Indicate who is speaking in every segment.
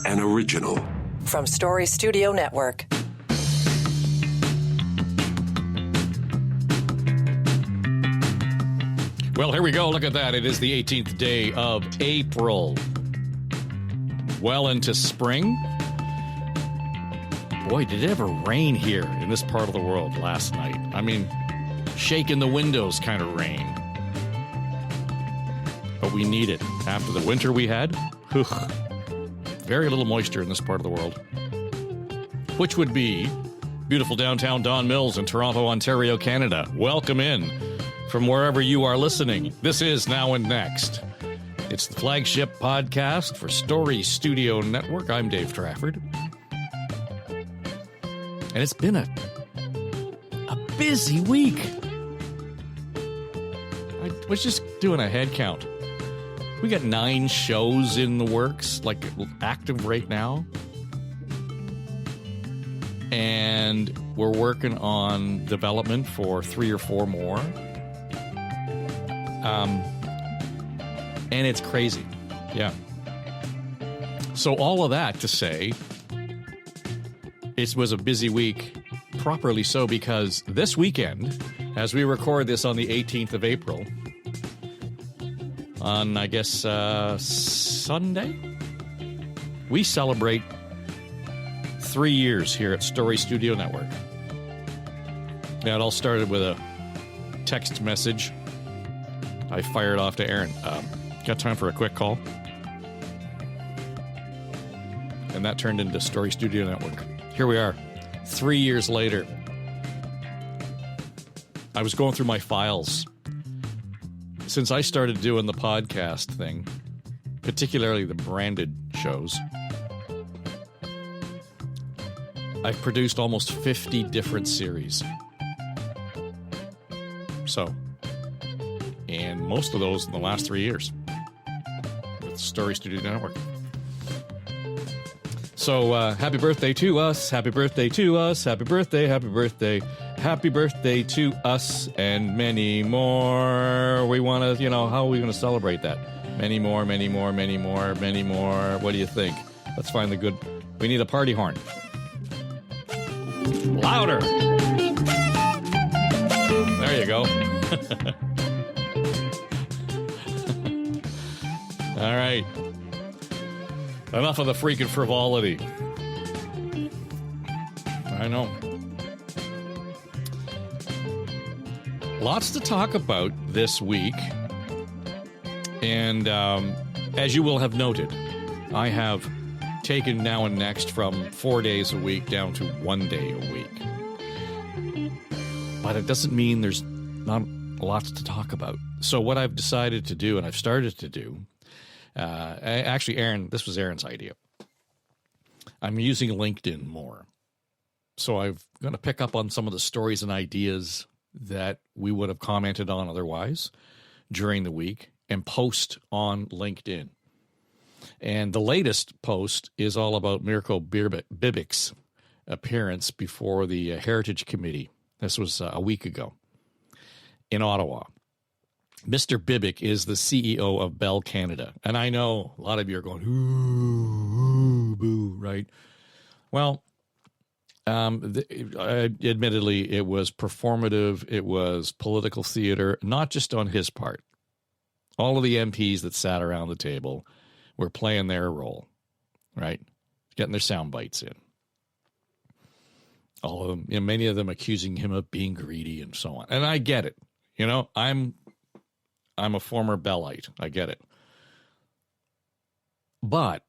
Speaker 1: an original.
Speaker 2: From Story Studio Network.
Speaker 3: Well, here we go. Look at that. It is the 18th day of April. Well into spring. Boy, did it ever rain here in this part of the world last night. I mean, shaking the windows kind of rain. But we need it. After the winter we had, very little moisture in this part of the world. Which would be beautiful downtown Don Mills in Toronto, Ontario, Canada. Welcome in from wherever you are listening. This is Now and Next. It's the flagship podcast for Story Studio Network. I'm Dave Trafford. And it's been a busy week. I was just doing a head count. We got 9 shows in the works, like active right now. And we're working on development for 3 or 4 more. And it's crazy. Yeah. So all of that to say, it was a busy week, properly so, because this weekend, as we record this on the 18th of April, on, I guess, Sunday, we celebrate 3 years here at Story Studio Network. Now, it all started with a text message I fired off to Aaron. Got time for a quick call? And that turned into Story Studio Network. Here we are, 3 years later. I was going through my files. Since I started doing the podcast thing, particularly the branded shows, I've produced almost 50 different series. So, and most of those in the last 3 years with Story Studio Network. So, happy birthday to us, happy birthday to us, happy birthday, happy birthday, happy birthday to us, and many more. We want to, how are we going to celebrate that? Many more, many more, many more, many more. What do you think? Let's find the good. We need a party horn. Louder. There you go. All right. Enough of the freaking frivolity. I know. Lots to talk about this week. And as you will have noted, I have taken Now and Next from 4 days a week down to 1 day a week. But it doesn't mean there's not lots to talk about. So what I've decided to do, and I've started to do, actually, Aaron, this was Aaron's idea. I'm using LinkedIn more. So I'm going to pick up on some of the stories and ideas that we would have commented on otherwise during the week and post on LinkedIn. And the latest post is all about Mirko Bibic's appearance before the Heritage Committee. This was a week ago in Ottawa. Mr. Bibic is the CEO of Bell Canada. And I know a lot of you are going, ooh, boo, right? Well, admittedly, it was performative. It was political theater, not just on his part. All of the MPs that sat around the table were playing their role, right? Getting their sound bites in. All of them, many of them accusing him of being greedy and so on. And I get it. I'm a former Bellite. I get it. But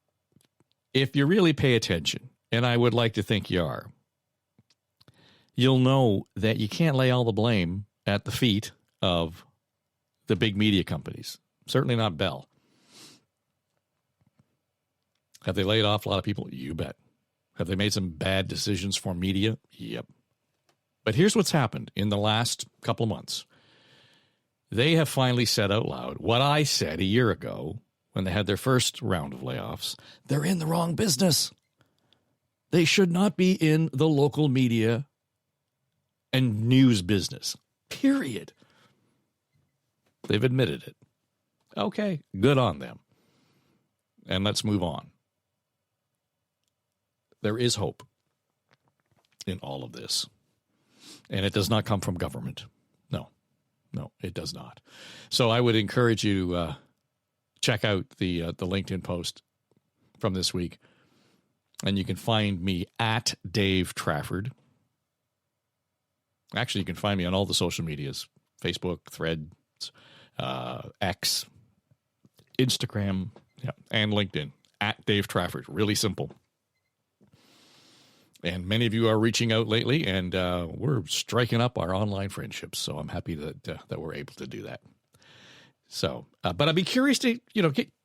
Speaker 3: if you really pay attention, and I would like to think you are, you'll know that you can't lay all the blame at the feet of the big media companies. Certainly not Bell. Have they laid off a lot of people? You bet. Have they made some bad decisions for media? Yep. But here's what's happened in the last couple of months. They have finally said out loud what I said a year ago when they had their first round of layoffs. They're in the wrong business. They should not be in the local media and news business, period. They've admitted it. Okay, good on them. And let's move on. there is hope in all of this. And it does not come from government. No, it does not. So I would encourage you to check out the LinkedIn post from this week. And you can find me at Dave Trafford. Actually, you can find me on all the social medias, Facebook, Threads, X, Instagram, and LinkedIn, at Dave Trafford. Really simple. And many of you are reaching out lately, and we're striking up our online friendships. So I'm happy that we're able to do that. So, but I'd be curious to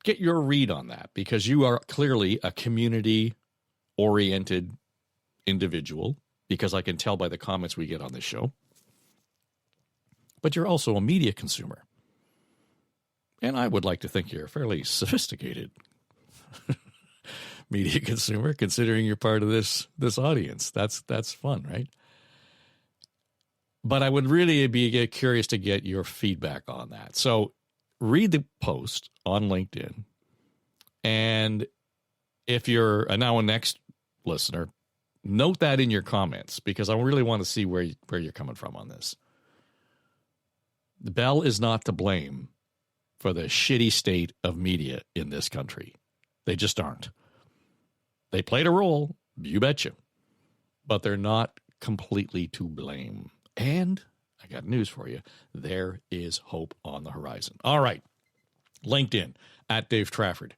Speaker 3: get your read on that, because you are clearly a community-oriented individual, because I can tell by the comments we get on this show. But you're also a media consumer, and I would like to think you're a fairly sophisticated media consumer, considering you're part of this audience. That's fun, right? But I would really be curious to get your feedback on that. So read the post on LinkedIn, and if you're a Now and Next listener, note that in your comments, because I really want to see where you're coming from on this. The Bell is not to blame for the shitty state of media in this country. They just aren't. They played a role, you betcha, but they're not completely to blame. And I got news for you. There is hope on the horizon. All right. LinkedIn, at Dave Trafford.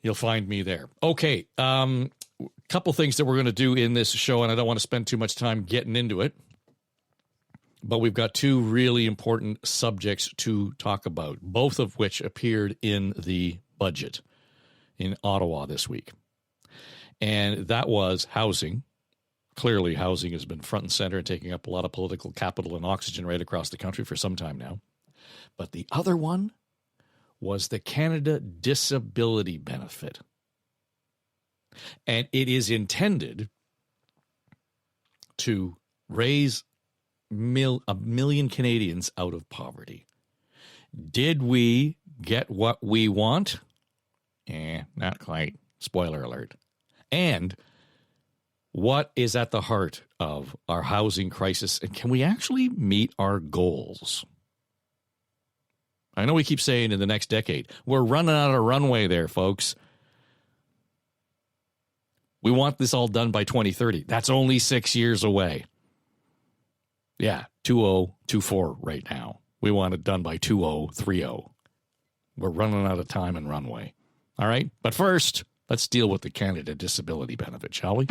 Speaker 3: You'll find me there. Okay. Couple things that we're going to do in this show, and I don't want to spend too much time getting into it, but we've got two really important subjects to talk about, both of which appeared in the budget in Ottawa this week. And that was housing. Clearly, housing has been front and center and taking up a lot of political capital and oxygen right across the country for some time now. But the other one was the Canada Disability Benefit. And it is intended to raise a million Canadians out of poverty. Did we get what we want? Not quite. Spoiler alert. And what is at the heart of our housing crisis? And can we actually meet our goals? I know we keep saying in the next decade. We're running out of runway there, folks. We want this all done by 2030. That's only 6 years away. Yeah, 2024 right now. We want it done by 2030. We're running out of time and runway. All right? But first, let's deal with the Canada Disability Benefit, shall we?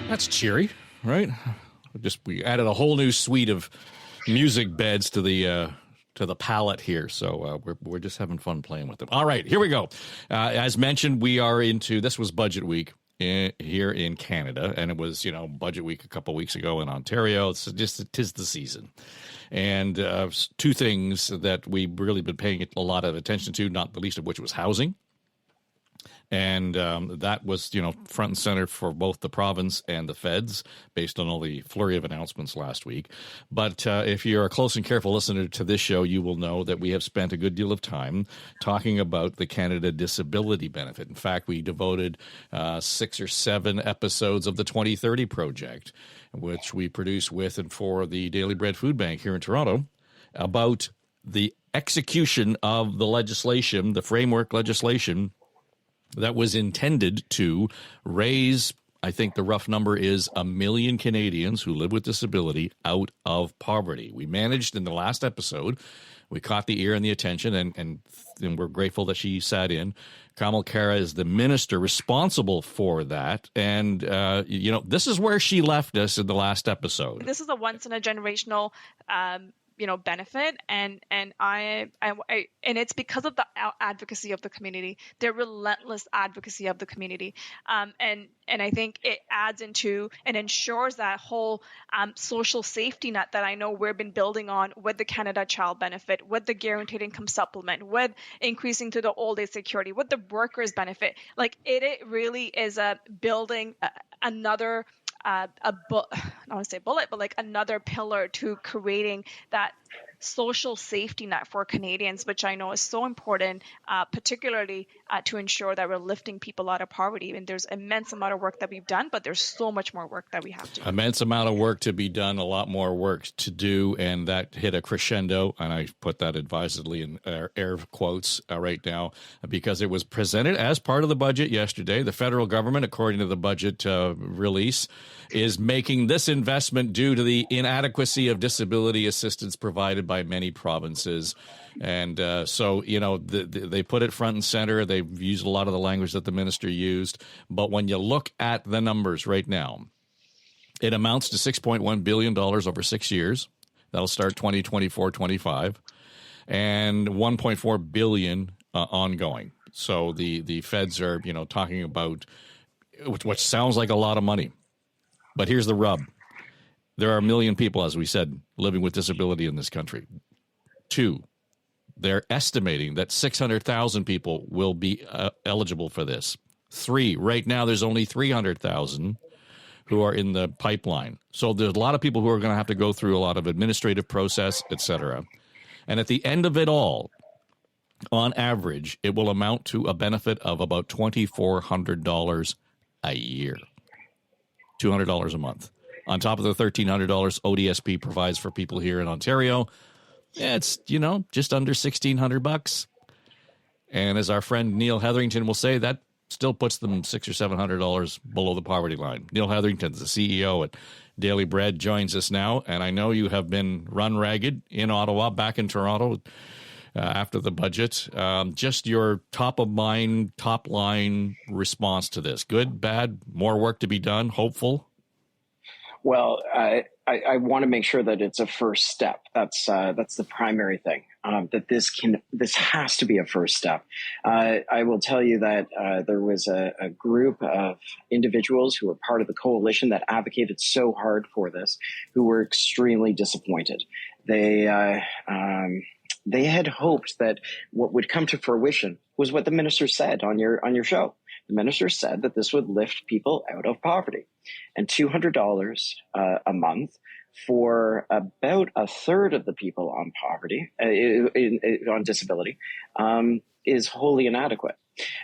Speaker 3: That's cheery, right? We added a whole new suite of music beds to the palette here, so we're just having fun playing with them. All right, here we go. As mentioned, we are into, this was budget week here in Canada, and it was budget week a couple weeks ago in Ontario. It's just tis the season, and two things that we've really been paying a lot of attention to, not the least of which was housing. And that was, front and center for both the province and the feds, based on all the flurry of announcements last week. But if you're a close and careful listener to this show, you will know that we have spent a good deal of time talking about the Canada Disability Benefit. In fact, we devoted 6 or 7 episodes of the 2030 Project, which we produce with and for the Daily Bread Food Bank here in Toronto, about the execution of the legislation, the framework legislation, that was intended to raise, I think the rough number is 1 million Canadians who live with disability out of poverty. We managed in the last episode, we caught the ear and the attention, and we're grateful that she sat in. Kamal Khera is the minister responsible for that. And, this is where she left us in the last episode.
Speaker 1: This is a once-in-a-generational benefit, and it's because of the advocacy of the community, their relentless advocacy of the community, and I think it adds into and ensures that whole social safety net that I know we've been building on with the Canada Child Benefit, with the Guaranteed Income Supplement, with increasing to the old age security, with the workers benefit. Like it really is a building another. I don't want to say bullet, but like another pillar to creating that social safety net for Canadians, which I know is so important, particularly to ensure that we're lifting people out of poverty. And there's immense amount of work that we've done, but there's so much more work that we have to do.
Speaker 3: Immense amount of work to be done, a lot more work to do, and that hit a crescendo, and I put that advisedly in air quotes right now, because it was presented as part of the budget yesterday. The federal government, according to the budget release, is making this investment due to the inadequacy of disability assistance provided by many provinces. And so, they put it front and center. They've used a lot of the language that the minister used. But when you look at the numbers right now, it amounts to $6.1 billion over 6 years. That'll start 2024-25, and $1.4 billion ongoing. So the feds are, talking about, which sounds like a lot of money. But here's the rub. There are 1 million people, as we said, living with disability in this country. 2, they're estimating that 600,000 people will be eligible for this. 3, right now there's only 300,000 who are in the pipeline. So there's a lot of people who are going to have to go through a lot of administrative process, et cetera. And at the end of it all, on average, it will amount to a benefit of about $2,400 a year. $200 a month. On top of the $1,300 ODSP provides for people here in Ontario, it's, just under $1,600. And as our friend Neil Hetherington will say, that still puts them $600 or $700 below the poverty line. Neil Hetherington, the CEO at Daily Bread, joins us now. And I know you have been run ragged in Ottawa, back in Toronto after the budget. Just your top of mind, top line response to this. Good, bad, more work to be done, hopeful?
Speaker 4: Well, I want to make sure that it's a first step. That's the primary thing. That this has to be a first step. I will tell you that there was a group of individuals who were part of the coalition that advocated so hard for this, who were extremely disappointed. They had hoped that what would come to fruition was what the minister said on your show. The minister said that this would lift people out of poverty, and $200 a month for about a third of the people on poverty, on disability, is wholly inadequate.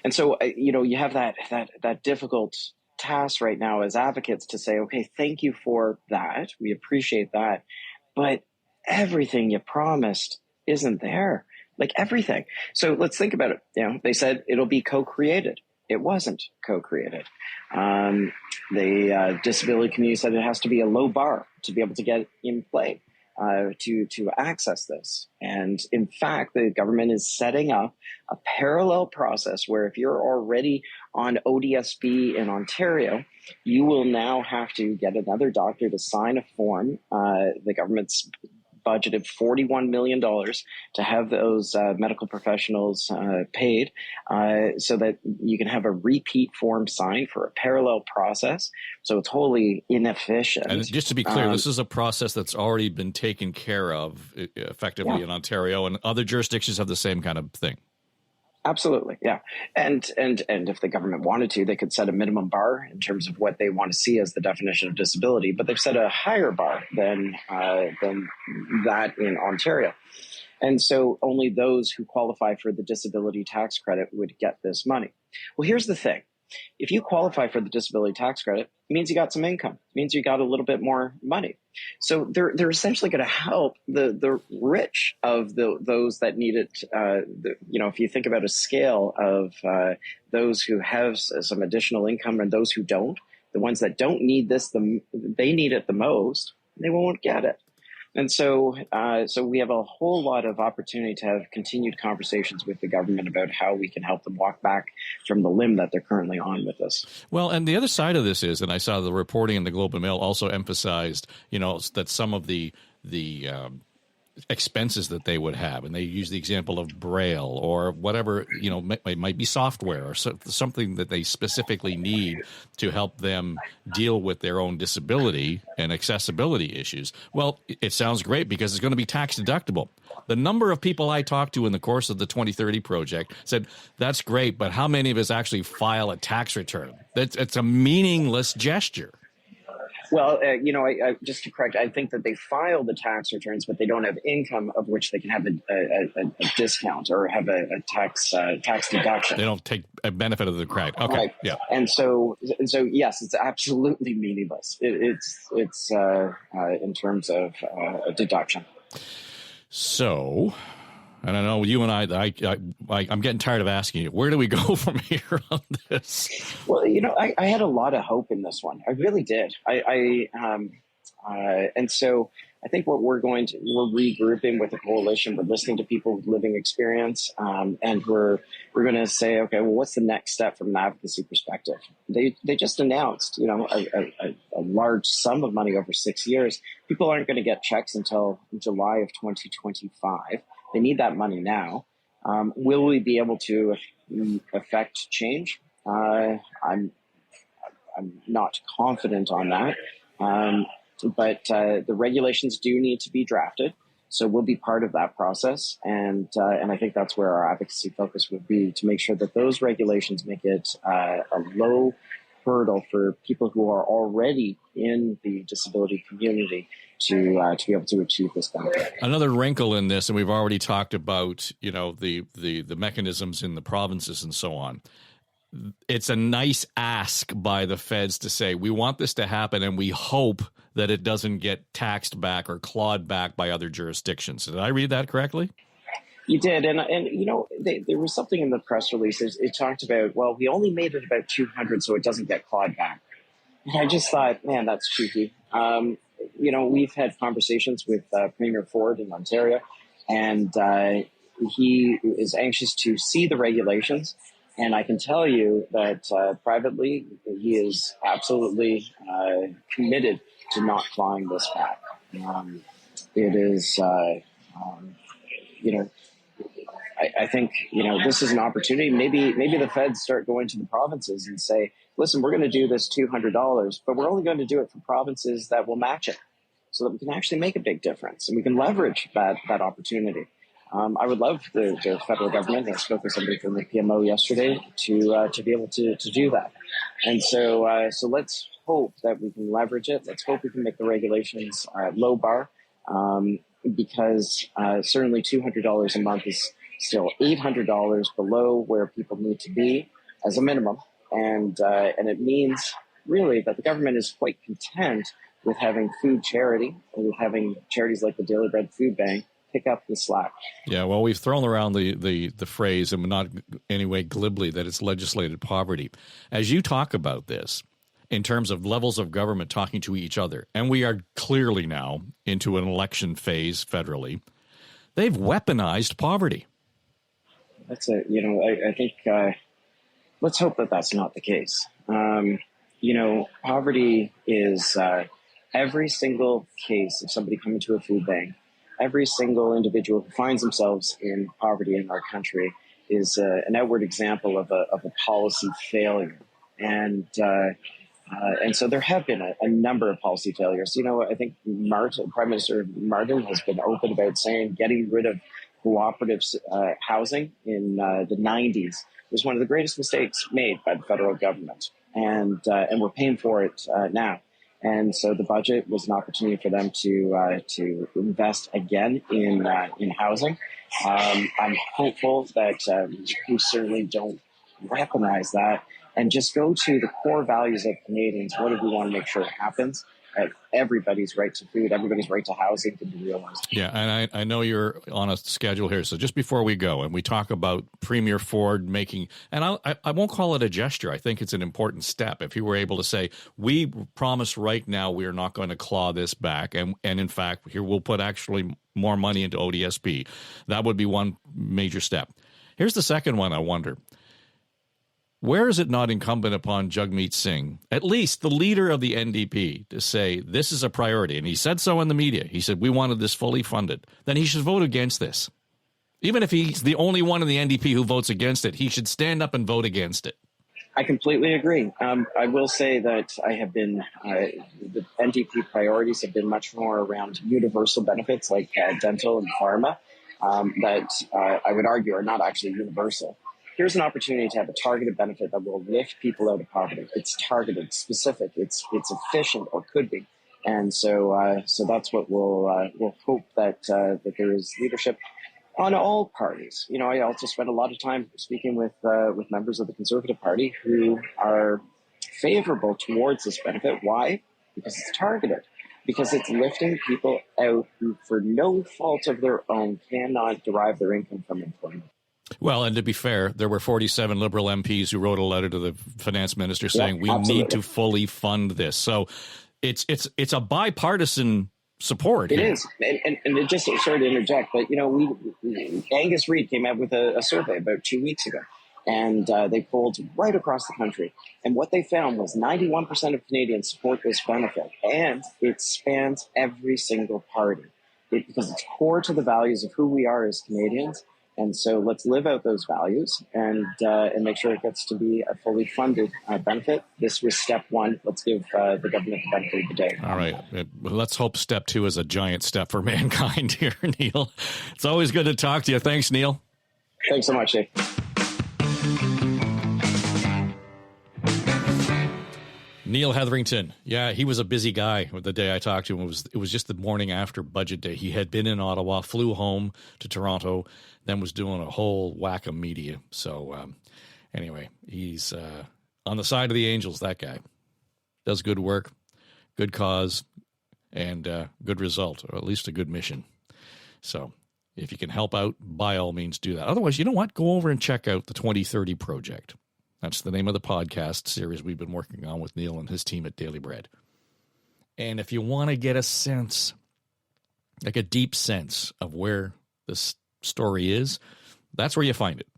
Speaker 4: And so, you have that difficult task right now as advocates to say, okay, thank you for that. We appreciate that. But everything you promised isn't there, like everything. So let's think about it. They said it'll be co-created. It wasn't co-created. The disability community said it has to be a low bar to be able to get in play, to access this. And in fact, the government is setting up a parallel process where if you're already on ODSP in Ontario, you will now have to get another doctor to sign a form. The government's budgeted $41 million to have those medical professionals paid so that you can have a repeat form signed for a parallel process. So it's wholly inefficient.
Speaker 3: And just to be clear, this is a process that's already been taken care of effectively in Ontario, and other jurisdictions have the same kind of thing.
Speaker 4: Absolutely, yeah. And if the government wanted to, they could set a minimum bar in terms of what they want to see as the definition of disability, but they've set a higher bar than that in Ontario. And so only those who qualify for the disability tax credit would get this money. Well, here's the thing. If you qualify for the disability tax credit, it means you got some income. It means you got a little bit more money. So they're essentially going to help the rich of those that need it. If you think about a scale of those who have some additional income and those who don't, the ones that don't need this, they need it the most, they won't get it. And so we have a whole lot of opportunity to have continued conversations with the government about how we can help them walk back from the limb that they're currently on with this.
Speaker 3: Well, and the other side of this is, and I saw the reporting in the Globe and Mail also emphasized, that some of the expenses that they would have, and they use the example of Braille or whatever, might be software or something that they specifically need to help them deal with their own disability and accessibility issues. Well, it sounds great because it's going to be tax deductible. The number of people I talked to in the course of the 2030 project said, that's great, but how many of us actually file a tax return? It's a meaningless gesture.
Speaker 4: Well, I just to correct, I think that they file the tax returns, but they don't have income of which they can have a discount or have a tax deduction.
Speaker 3: They don't take a benefit of the credit. Okay,
Speaker 4: right.
Speaker 3: Yeah.
Speaker 4: And so yes, it's absolutely meaningless. It's in terms of a deduction.
Speaker 3: So, and I know you and I'm getting tired of asking you, where do we go from here on this?
Speaker 4: Well, I had a lot of hope in this one. I really did. And so I think we're regrouping with the coalition. We're listening to people with living experience, and we're going to say, okay, well, what's the next step from an advocacy perspective? They just announced, a large sum of money over 6 years. People aren't going to get checks until July of 2025. They need that money now. Will we be able to affect change? I'm not confident on that. But the regulations do need to be drafted, so we'll be part of that process, and I think that's where our advocacy focus would be, to make sure that those regulations make it a low hurdle for people who are already in the disability community to be able to achieve this benefit.
Speaker 3: Another wrinkle in this, and we've already talked about the mechanisms in the provinces and so on. It's a nice ask by the feds to say, we want this to happen and we hope that it doesn't get taxed back or clawed back by other jurisdictions. Did I read that correctly?
Speaker 4: You did. And there was something in the press release. It talked about, well, we only made it about 200 so it doesn't get clawed back. And I just thought, man, that's cheeky. We've had conversations with Premier Ford in Ontario, and he is anxious to see the regulations. And I can tell you that privately, he is absolutely committed to not clawing this back. It is, I think, this is an opportunity. Maybe the feds start going to the provinces and say, listen, we're going to do this $200, but we're only going to do it for provinces that will match it, so that we can actually make a big difference and we can leverage that opportunity. I would love the federal government, I spoke with somebody from the PMO yesterday, to be able to do that. And so let's hope that we can leverage it. Let's hope we can make the regulations low bar, because certainly $200 a month is still $800 below where people need to be as a minimum. And it means really that the government is quite content with having food charity, and with having charities like the Daily Bread Food Bank pick up the slack.
Speaker 3: Yeah, well, we've thrown around the phrase, and not anyway glibly, that it's legislated poverty. As you talk about this, in terms of levels of government talking to each other, and we are clearly now into an election phase federally, they've weaponized poverty.
Speaker 4: That's I think let's hope that that's not the case. Poverty is every single case of somebody coming to a food bank. Every single individual who finds themselves in poverty in our country is an outward example of a policy failure. And so there have been a number of policy failures. I think Prime Minister Martin has been open about saying getting rid of cooperative housing in the 90s was one of the greatest mistakes made by the federal government. And we're paying for it now. And so the budget was an opportunity for them to invest again in housing. I'm hopeful that we certainly don't weaponize that and just go to the core values of Canadians. What do we want to make sure happens? Everybody's right to food, everybody's right to housing can be realized.
Speaker 3: Yeah, and I know you're on a schedule here. So just before we go, and we talk about Premier Ford making, and I won't call it a gesture. I think it's an important step. If he were able to say, we promise right now we are not going to claw this back, and in fact, here we'll put actually more money into ODSP. That would be one major step. Here's the second one, I wonder. Where is it not incumbent upon Jagmeet Singh, at least the leader of the NDP, to say this is a priority? And he said so in the media. He said, we wanted this fully funded. Then he should vote against this. Even if he's the only one in the NDP who votes against it, he should stand up and vote against it.
Speaker 4: I completely agree. I will say that I have been, the NDP priorities have been much more around universal benefits like dental and pharma that I would argue are not actually universal. here's an opportunity to have a targeted benefit that will lift people out of poverty. It's targeted, specific, it's efficient, or could be. And so that's what we'll hope that there is leadership on all parties. I also spent a lot of time speaking with members of the Conservative Party who are favorable towards this benefit. Why? Because it's targeted. Because it's lifting people out who, for no fault of their own, cannot derive their income from employment.
Speaker 3: Well, and to be fair, there were 47 Liberal MPs who wrote a letter to the finance minister saying we need to fully fund this. So it's a bipartisan support.
Speaker 4: It is. And it just, sorry to interject, but, Angus Reid came out with a survey about 2 weeks ago. And they polled right across the country. And what they found was 91% of Canadians support this benefit. And it spans every single party because it's core to the values of who we are as Canadians. And so let's live out those values and make sure it gets to be a fully funded benefit. This was step one. Let's give the government the benefit of the day.
Speaker 3: All right. Let's hope step two is a giant step for mankind here, Neil. It's always good to talk to you. Thanks, Neil.
Speaker 4: Thanks so much, Dave.
Speaker 3: Neil Hetherington. Yeah, he was a busy guy the day I talked to him. It was just the morning after budget day. He had been in Ottawa, flew home to Toronto, then was doing a whole whack of media. So anyway, he's on the side of the angels, that guy. Does good work, good cause, and good result, or at least a good mission. So if you can help out, by all means do that. Otherwise, you know what? Go over and check out the 2030 Project. That's the name of the podcast series we've been working on with Neil and his team at Daily Bread. And if you want to get a sense, like a deep sense of where this story is, that's where you find it.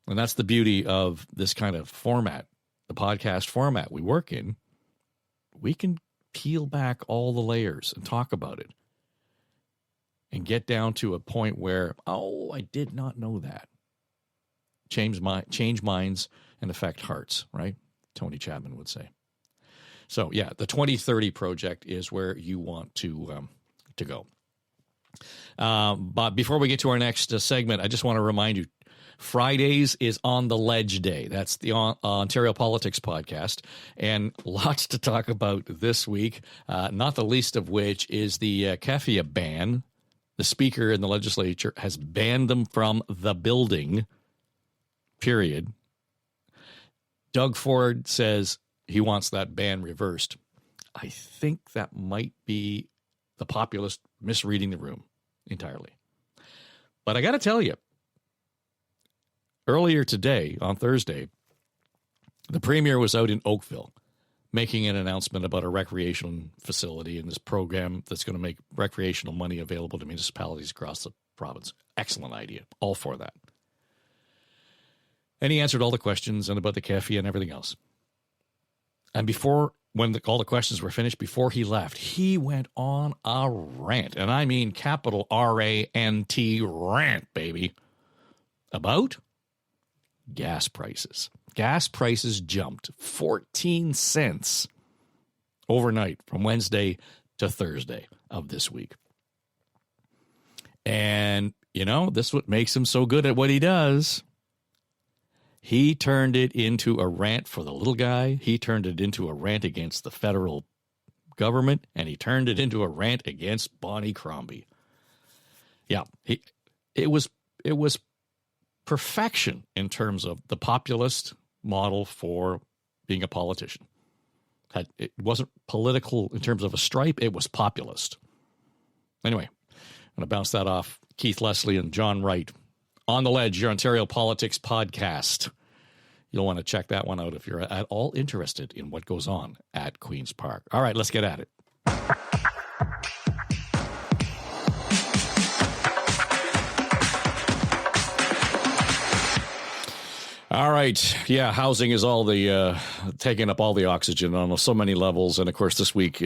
Speaker 3: And that's the beauty of this kind of format, the podcast format we work in. We can peel back all the layers and talk about it and get down to a point where, oh, I did not know that. Change minds and affect hearts, right? Tony Chapman would say. So, yeah, the 2030 Project is where you want to go. But before we get to our next segment, I just want to remind you, Fridays is On the Ledge Day. That's the Ontario Politics podcast, and lots to talk about this week, not the least of which is the Kefia ban. The Speaker in the legislature has banned them from the building, period. Doug Ford says he wants that ban reversed. I think that might be the populist misreading the room entirely. But I got to tell you, earlier today, on Thursday, the Premier was out in Oakville making an announcement about a recreational facility in this program that's going to make recreational money available to municipalities across the province. Excellent idea. All for that. And he answered all the questions and about the cafe and everything else. And when all the questions were finished, before he left, he went on a rant. And I mean capital R-A-N-T, rant, baby. About gas prices. Gas prices jumped 14 cents overnight from Wednesday to Thursday of this week. And, this is what makes him so good at what he does. He turned it into a rant for the little guy. He turned it into a rant against the federal government, and he turned it into a rant against Bonnie Crombie. Yeah, it was perfection in terms of the populist model for being a politician. It wasn't political in terms of a stripe. It was populist. Anyway, I'm going to bounce that off Keith Leslie and John Wright. On the Ledge, your Ontario Politics podcast. You'll want to check that one out if you're at all interested in what goes on at Queen's Park. All right, let's get at it. All right. Yeah, housing is all the taking up all the oxygen on so many levels. And, of course, this week,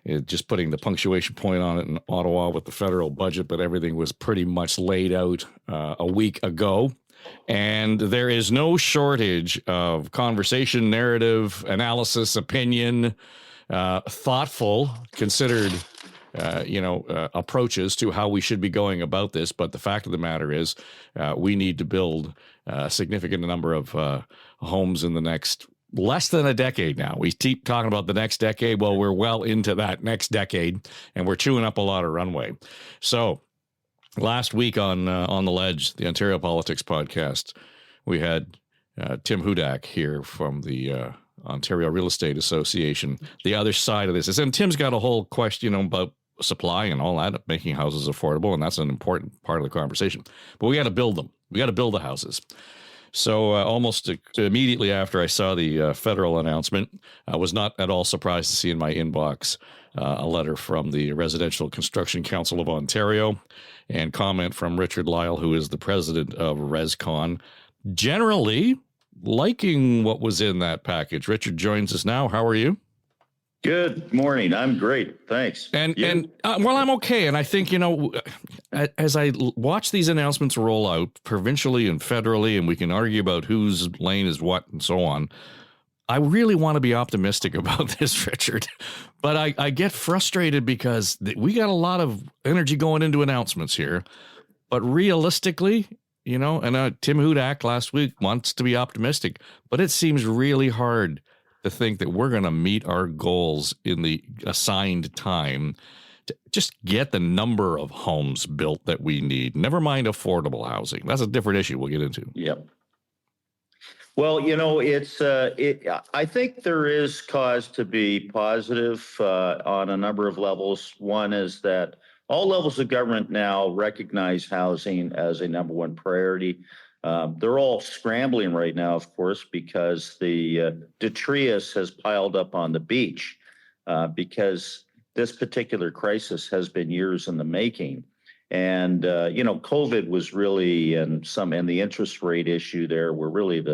Speaker 3: just putting the punctuation point on it in Ottawa with the federal budget, but everything was pretty much laid out a week ago. And there is no shortage of conversation, narrative, analysis, opinion, thoughtful, considered approaches to how we should be going about this. But the fact of the matter is, we need to build a significant number of homes in the next less than a decade now. We keep talking about the next decade. Well, we're well into that next decade, and we're chewing up a lot of runway. So last week on The Ledge, the Ontario Politics podcast, we had Tim Hudak here from the Ontario Real Estate Association. The other side of this is, and Tim's got a whole question about supply and all that, making houses affordable, and that's an important part of the conversation. But we got to build them. We got to build the houses. So almost immediately after I saw the federal announcement, I was not at all surprised to see in my inbox a letter from the Residential Construction Council of Ontario and comment from Richard Lyall, who is the president of ResCon, generally liking what was in that package. Richard joins us now. How are you?
Speaker 5: Good morning. I'm great. Thanks.
Speaker 3: Well, I'm okay. And I think, as I watch these announcements roll out provincially and federally, and we can argue about whose lane is what and so on, I really want to be optimistic about this, Richard. But I get frustrated because we got a lot of energy going into announcements here. But realistically, and Tim Hudak last week wants to be optimistic, but it seems really hard to think that we're going to meet our goals in the assigned time to just get the number of homes built that we need. Never mind affordable housing. That's a different issue we'll get into.
Speaker 5: Yep. Well, I think there is cause to be positive on a number of levels. One is that all levels of government now recognize housing as a number one priority. They're all scrambling right now, of course, because the detritus has piled up on the beach because this particular crisis has been years in the making. And, COVID was really, and the interest rate issue there were really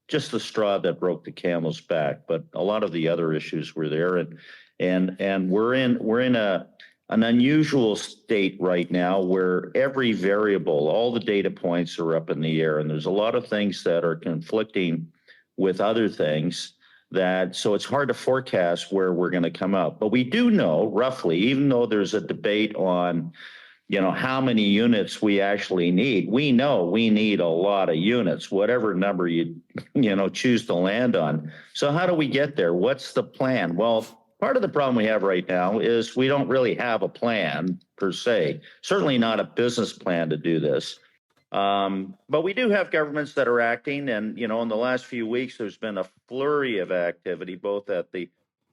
Speaker 5: just the straw that broke the camel's back. But a lot of the other issues were there. And we're in an unusual state right now where every variable, all the data points are up in the air, and there's a lot of things that are conflicting with other things so it's hard to forecast where we're going to come out. But we do know roughly, even though there's a debate on, how many units we actually need, we know we need a lot of units, whatever number you choose to land on. So how do we get there? What's the plan? Well, part of the problem we have right now is we don't really have a plan per se, certainly not a business plan to do this. But we do have governments that are acting. And, in the last few weeks, there's been a flurry of activity, both at the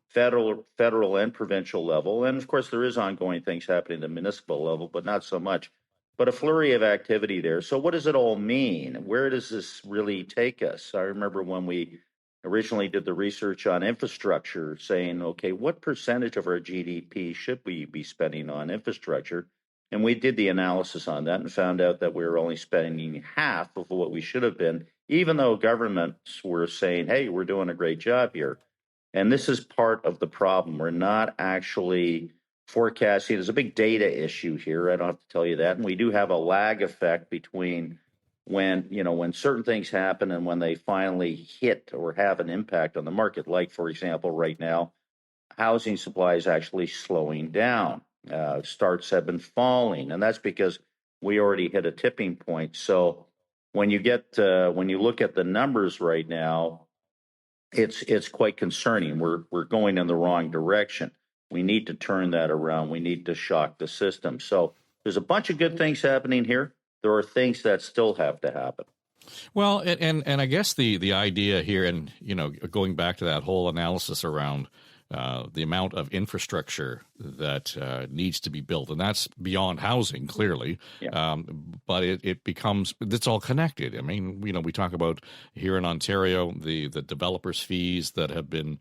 Speaker 5: federal and provincial level. And of course, there is ongoing things happening at the municipal level, but not so much. But a flurry of activity there. So what does it all mean? Where does this really take us? I remember when we originally did the research on infrastructure, saying, okay, what percentage of our GDP should we be spending on infrastructure? And we did the analysis on that and found out that we were only spending half of what we should have been, even though governments were saying, hey, we're doing a great job here. And this is part of the problem. We're not actually forecasting. There's a big data issue here. I don't have to tell you that. And we do have a lag effect between when certain things happen and when they finally hit or have an impact on the market. Like, for example, right now, housing supply is actually slowing down. Starts have been falling, and that's because we already hit a tipping point. So when you look at the numbers right now, it's quite concerning. We're going in the wrong direction. We need to turn that around. We need to shock the system. So there's a bunch of good things happening here. There are things that still have to happen.
Speaker 3: Well, and I guess the idea here, and going back to that whole analysis around the amount of infrastructure that needs to be built, and that's beyond housing, clearly. Yeah. But it's all connected. I mean, we talk about here in Ontario the developers' fees that have been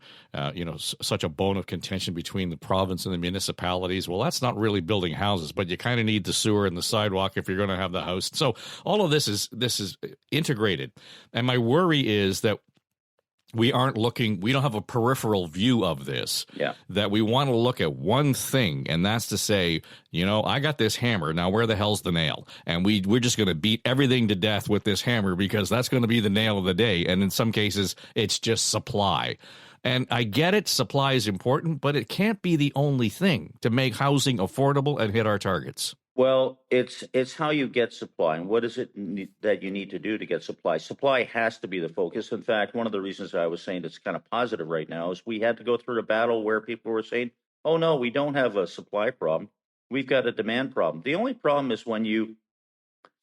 Speaker 3: such a bone of contention between the province and the municipalities. Well, that's not really building houses, but you kind of need the sewer and the sidewalk if you're going to have the house. So all of this is integrated, and my worry is that we don't have a peripheral view of this, that we want to look at one thing, and that's to say, I got this hammer, now where the hell's the nail? And we're just going to beat everything to death with this hammer because that's going to be the nail of the day. And in some cases, it's just supply. And I get it, supply is important, but it can't be the only thing to make housing affordable and hit our targets.
Speaker 5: Well, it's how you get supply, and what is it that you need to do to get supply? Supply has to be the focus. In fact, one of the reasons I was saying it's kind of positive right now is we had to go through a battle where people were saying, "Oh no, we don't have a supply problem. We've got a demand problem." The only problem is when you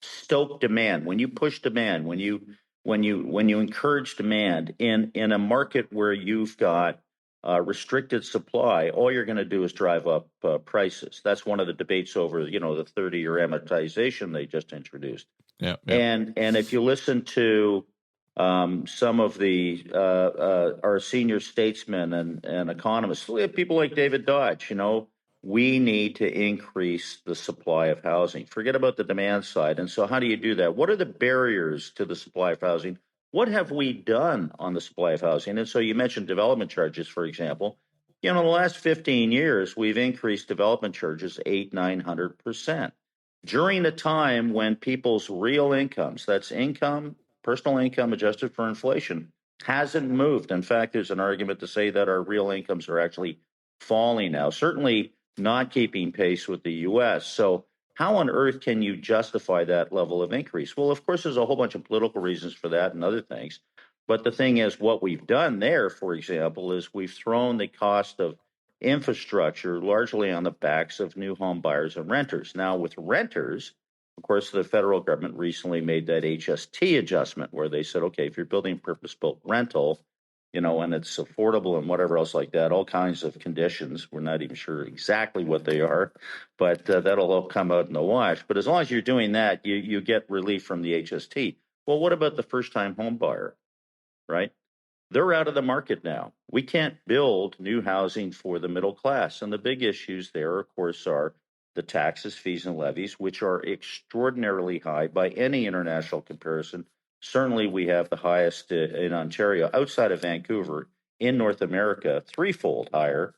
Speaker 5: stoke demand, when you push demand, when you encourage demand in a market where you've got restricted supply, all you're going to do is drive up prices. That's one of the debates over, the 30-year amortization they just introduced.
Speaker 3: Yeah.
Speaker 5: And if you listen to some of the our senior statesmen and economists, people like David Dodge, we need to increase the supply of housing. Forget about the demand side. And so how do you do that? What are the barriers to the supply of housing? What have we done on the supply of housing? And so you mentioned development charges, for example. In the last 15 years, we've increased development charges 900%. During a time when people's real incomes, that's income, personal income adjusted for inflation, hasn't moved. In fact, there's an argument to say that our real incomes are actually falling now, certainly not keeping pace with the U.S. So how on earth can you justify that level of increase? Well, of course, there's a whole bunch of political reasons for that and other things. But the thing is, what we've done there, for example, is we've thrown the cost of infrastructure largely on the backs of new home buyers and renters. Now, with renters, of course, the federal government recently made that HST adjustment where they said, okay, if you're building purpose-built rental, and it's affordable and whatever else like that, all kinds of conditions. We're not even sure exactly what they are, but that'll all come out in the wash. But as long as you're doing that, you get relief from the HST. Well, what about the first-time home buyer, right? They're out of the market now. We can't build new housing for the middle class. And the big issues there, of course, are the taxes, fees, and levies, which are extraordinarily high by any international comparison. Certainly, we have the highest in Ontario, outside of Vancouver, in North America, threefold higher.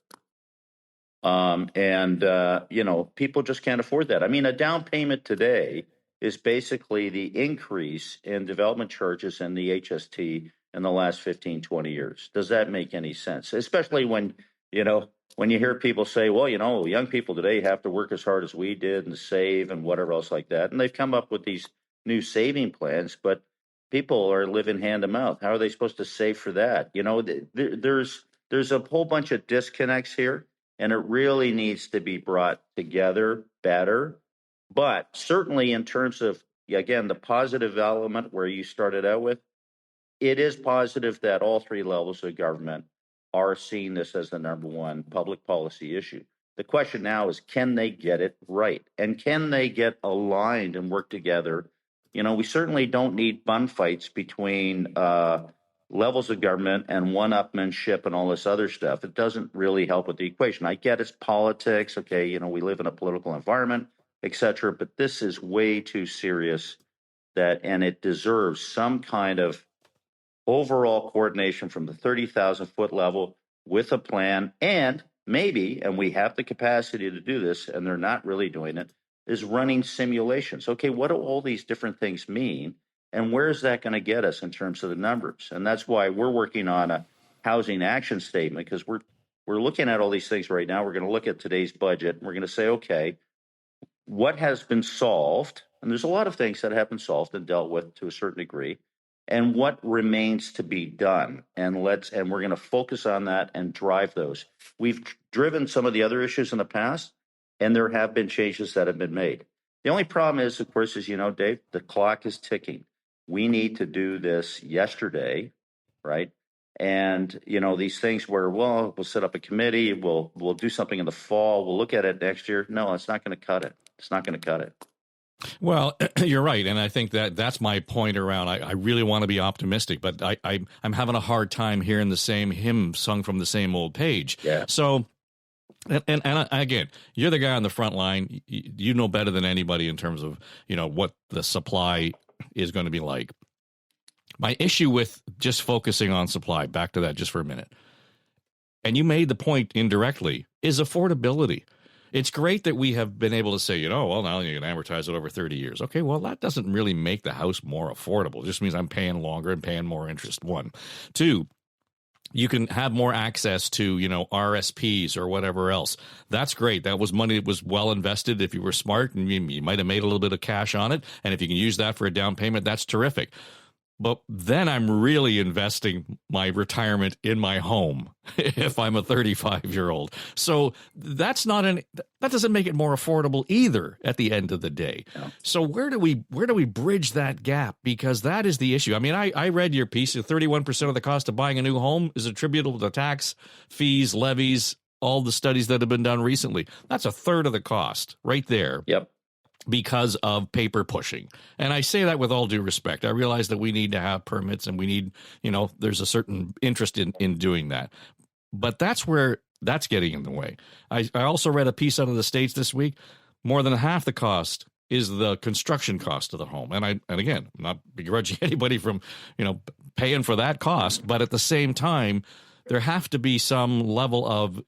Speaker 5: People just can't afford that. I mean, a down payment today is basically the increase in development charges and the HST in the last 15, 20 years. Does that make any sense? Especially when you hear people say, well, young people today have to work as hard as we did and save and whatever else like that. And they've come up with these new saving plans, but people are living hand to mouth. How are they supposed to save for that? There's a whole bunch of disconnects here, and it really needs to be brought together better. But certainly in terms of, again, the positive element where you started out with, it is positive that all three levels of government are seeing this as the number one public policy issue. The question now is, can they get it right? And can they get aligned and work together? We certainly don't need bun fights between levels of government and one-upmanship and all this other stuff. It doesn't really help with the equation. I get it's politics. Okay, we live in a political environment, et cetera, but this is way too serious and it deserves some kind of overall coordination from the 30,000-foot level with a plan, and maybe, and we have the capacity to do this, and they're not really doing it, is running simulations. Okay, what do all these different things mean, and where is that going to get us in terms of the numbers? And that's why we're working on a housing action statement, because we're looking at all these things right now. We're going to look at today's budget, and we're going to say, okay, what has been solved? And there's a lot of things that have been solved and dealt with to a certain degree. And what remains to be done, and we're going to focus on that and drive those. We've driven some of the other issues in the past, and there have been changes that have been made. The only problem is, of course, as you know, Dave, the clock is ticking. We need to do this yesterday, right? And these things where, well, we'll set up a committee, we'll do something in the fall, we'll look at it next year. No, it's not going to cut it. It's not going to cut it.
Speaker 3: Well, you're right, and I think that's my point around. I really want to be optimistic, but I'm having a hard time hearing the same hymn sung from the same old page.
Speaker 5: Yeah.
Speaker 3: So, and again, you're the guy on the front line. You know better than anybody in terms of what the supply is going to be like. My issue with just focusing on supply, back to that just for a minute, and you made the point indirectly, is affordability. It's great that we have been able to say, well, now you can amortize it over 30 years. Okay, well, that doesn't really make the house more affordable. It just means I'm paying longer and paying more interest, one. Two, you can have more access to, RSPs or whatever else. That's great. That was money that was well invested if you were smart, and you might have made a little bit of cash on it. And if you can use that for a down payment, that's terrific. But then I'm really investing my retirement in my home if I'm a 35-year-old. So that doesn't make it more affordable either at the end of the day. Yeah. So where do we bridge that gap? Because that is the issue. I mean, I read your piece. 31% of the cost of buying a new home is attributable to tax, fees, levies, all the studies that have been done recently. That's a third of the cost right there.
Speaker 5: Yep.
Speaker 3: Because of paper pushing. And I say that with all due respect. I realize that we need to have permits and we need, there's a certain interest in doing that. But that's where that's getting in the way. I also read a piece out of the States this week. More than half the cost is the construction cost of the home. And again, I'm not begrudging anybody from, paying for that cost. But at the same time, there have to be some level of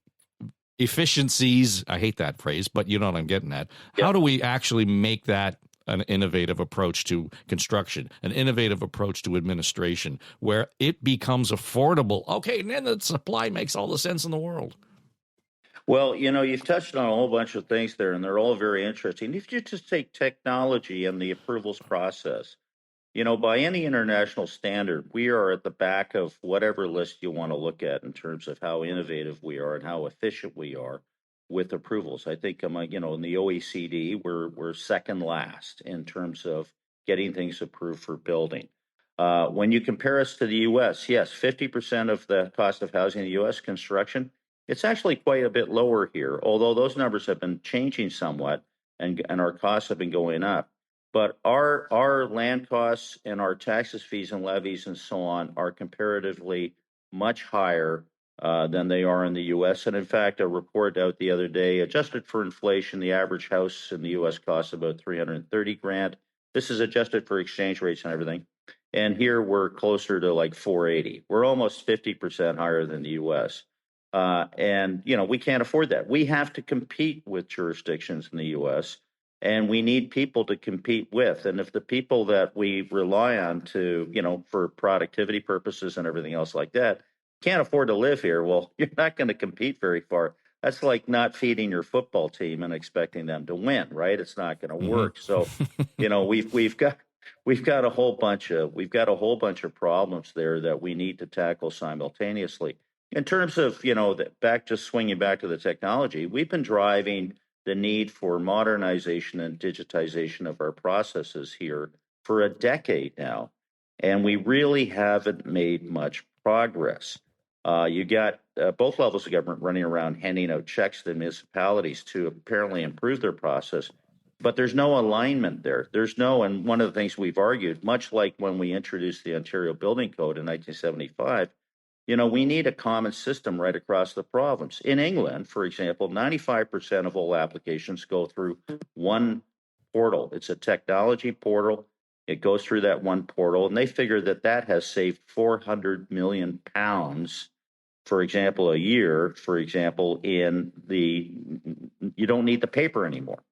Speaker 3: efficiencies. I hate that phrase, but you know what I'm getting at. Yep. How do we actually make that an innovative approach to construction, an innovative approach to administration, where it becomes affordable? Okay, and then the supply makes all the sense in the world.
Speaker 5: Well, you've touched on a whole bunch of things there, and they're all very interesting. If you just take technology and the approvals process, by any international standard, we are at the back of whatever list you want to look at in terms of how innovative we are and how efficient we are with approvals. I think, in the OECD, we're second last in terms of getting things approved for building. When you compare us to the U.S., yes, 50% of the cost of housing in the U.S. construction, it's actually quite a bit lower here, although those numbers have been changing somewhat and our costs have been going up. But our land costs and our taxes, fees, and levies and so on are comparatively much higher than they are in the U.S. And in fact, a report out the other day, adjusted for inflation, the average house in the U.S. costs about $330,000. This is adjusted for exchange rates and everything. And here we're closer to like $480,000. We're almost 50% higher than the U.S. And we can't afford that. We have to compete with jurisdictions in the U.S., and we need people to compete with. And if the people that we rely on to, for productivity purposes and everything else like that, can't afford to live here, well, you're not going to compete very far. That's like not feeding your football team and expecting them to win, right? It's not going to work. So, we've got a whole bunch of problems there that we need to tackle simultaneously. In terms of, swinging back to the technology, we've been driving the need for modernization and digitization of our processes here for a decade now, and we really haven't made much progress. You got both levels of government running around handing out checks to municipalities to apparently improve their process, but there's no alignment there. And one of the things we've argued, much like when we introduced the Ontario Building Code in 1975, we need a common system right across the province. In England, for example, 95% of all applications go through one portal. It's a technology portal. It goes through that one portal, and they figure that has saved £400 million, for example, a year, for example, you don't need the paper anymore.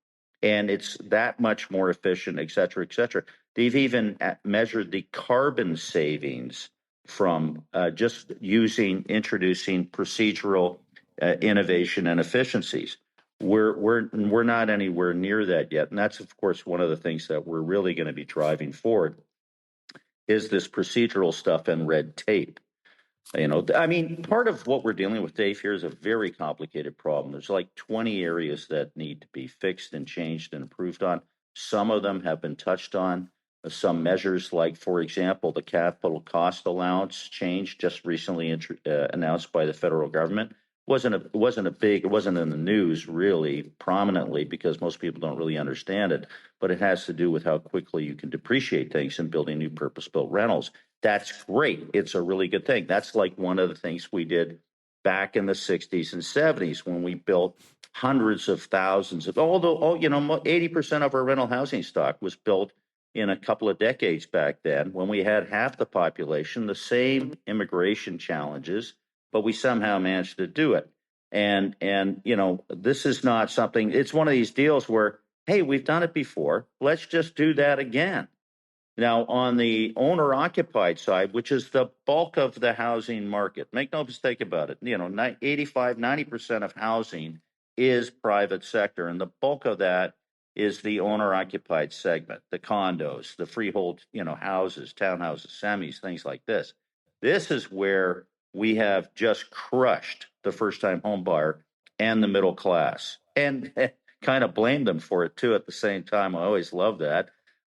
Speaker 5: And it's that much more efficient, et cetera, et cetera. They've even measured the carbon savings from just introducing procedural innovation and efficiencies. We're not anywhere near that yet, and that's of course one of the things that we're really going to be driving forward is this procedural stuff and red tape. Part of what we're dealing with, Dave, here is a very complicated problem. There's like 20 areas that need to be fixed and changed and improved on. Some of them have been touched on. Some measures, like, for example, the capital cost allowance change just recently announced by the federal government, it wasn't in the news really prominently because most people don't really understand it, but it has to do with how quickly you can depreciate things in building new purpose-built rentals. That's great. It's a really good thing. That's like one of the things we did back in the 60s and 70s when we built hundreds of thousands of, although 80% of our rental housing stock was built in a couple of decades back then when we had half the population, the same immigration challenges, but we somehow managed to do it. And this is not something, it's one of these deals where, hey, we've done it before. Let's just do that again. Now, on the owner-occupied side, which is the bulk of the housing market, make no mistake about it, 85, 90% of housing is private sector, and the bulk of that is the owner-occupied segment, the condos, the freehold, houses, townhouses, semis, things like this. This is where we have just crushed the first-time home buyer and the middle class, and kind of blame them for it too at the same time. I always love that.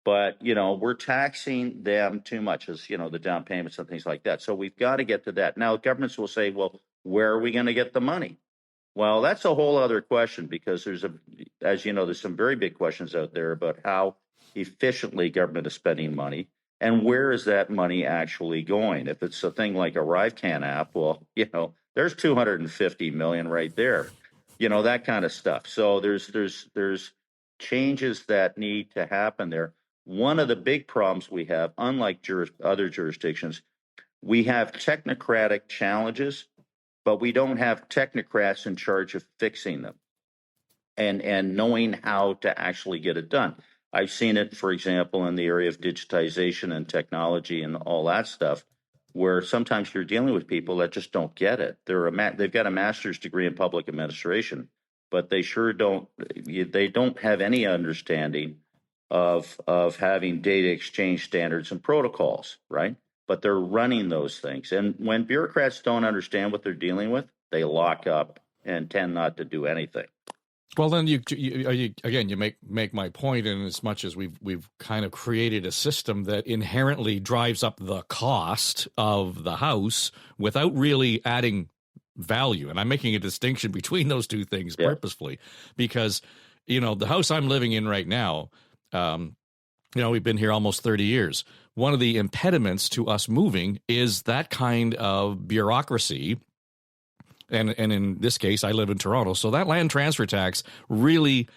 Speaker 5: But, we're taxing them too much as, the down payments and things like that. So we've got to get to that. Now, governments will say, well, where are we going to get the money? Well, that's a whole other question, because as you know, there's some very big questions out there about how efficiently government is spending money and where is that money actually going. If it's a thing like a ArriveCan app, well, there's 250 million right there, that kind of stuff. So there's changes that need to happen there. One of the big problems we have, unlike other jurisdictions, we have technocratic challenges, but we don't have technocrats in charge of fixing them and knowing how to actually get it done. I've seen it, for example, in the area of digitization and technology and all that stuff, where sometimes you're dealing with people that just don't get it. They've got a master's degree in public administration, but they don't have any understanding of having data exchange standards and protocols, right? But they're running those things. And when bureaucrats don't understand what they're dealing with, they lock up and tend not to do anything.
Speaker 3: Well, then you make my point, in as much as we've kind of created a system that inherently drives up the cost of the house without really adding value. And I'm making a distinction between those two things purposefully, because the house I'm living in right now, we've been here almost 30 years. One of the impediments to us moving is that kind of bureaucracy. And in this case, I live in Toronto. So that land transfer tax really,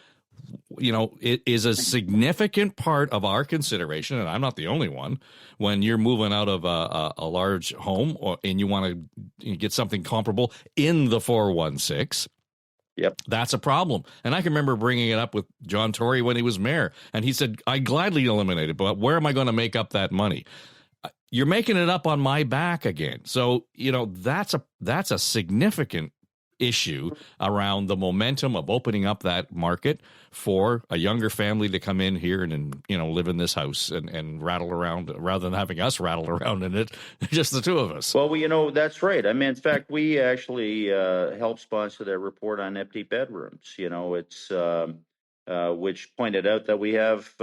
Speaker 3: it is a significant part of our consideration. And I'm not the only one. When you're moving out of a large home and you want to get something comparable in the 416,
Speaker 5: yep,
Speaker 3: that's a problem. And I can remember bringing it up with John Tory when he was mayor. And he said, I gladly eliminate it, but where am I going to make up that money? You're making it up on my back again. So, that's a significant issue around the momentum of opening up that market for a younger family to come in here and live in this house and rattle around, rather than having us rattle around in it, just the two of us.
Speaker 5: Well, that's right. I mean, in fact, we actually helped sponsor that report on empty bedrooms. It's which pointed out that we have,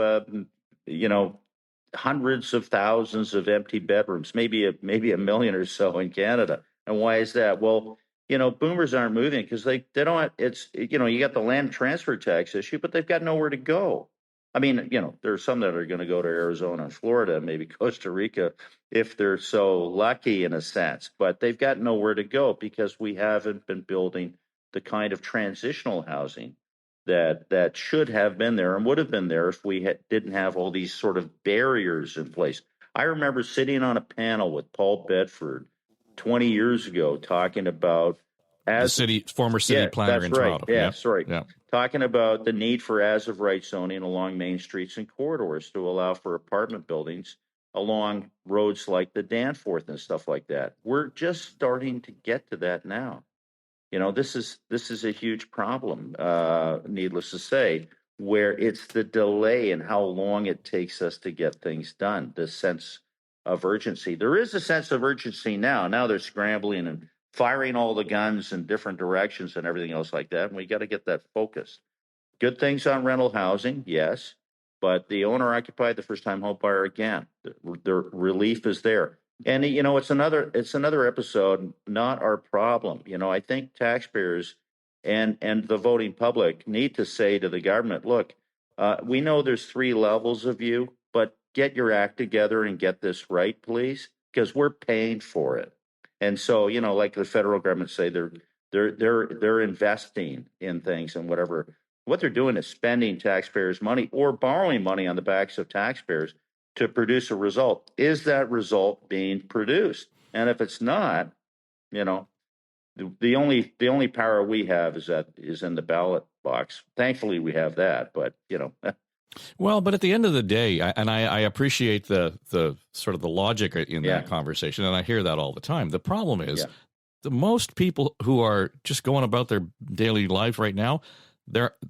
Speaker 5: hundreds of thousands of empty bedrooms, maybe a million or so in Canada. And why is that? Well, boomers aren't moving because they don't. You got the land transfer tax issue, but they've got nowhere to go. I mean, there are some that are going to go to Arizona and Florida, maybe Costa Rica, if they're so lucky in a sense. But they've got nowhere to go because we haven't been building the kind of transitional housing that should have been there and would have been there if we didn't have all these sort of barriers in place. I remember sitting on a panel with Paul Bedford 20 years ago talking about
Speaker 3: former city planner in Toronto.
Speaker 5: Talking about the need for as-of-right zoning along main streets and corridors to allow for apartment buildings along roads like the Danforth and stuff like that. We're just starting to get to that now. This is a huge problem, needless to say, where it's the delay and how long it takes us to get things done, the sense of urgency. There is a sense of urgency now. Now they're scrambling and firing all the guns in different directions and everything else like that, and we got to get that focused. Good things on rental housing, yes, but the owner-occupied, the first-time home buyer, again, the relief is there. And, it's another episode, not our problem. I think taxpayers and the voting public need to say to the government, look, we know there's 3 levels of you, but get your act together and get this right, please, because we're paying for it. And so, like the federal government say, they're investing in things and whatever. What they're doing is spending taxpayers' money or borrowing money on the backs of taxpayers to produce a result. Is that result being produced? And if it's not, the only power we have is in the ballot box. Thankfully, we have that, but
Speaker 3: Well, but at the end of the day, I appreciate the sort of the logic in that conversation, and I hear that all the time. The problem is the most people who are just going about their daily life right now,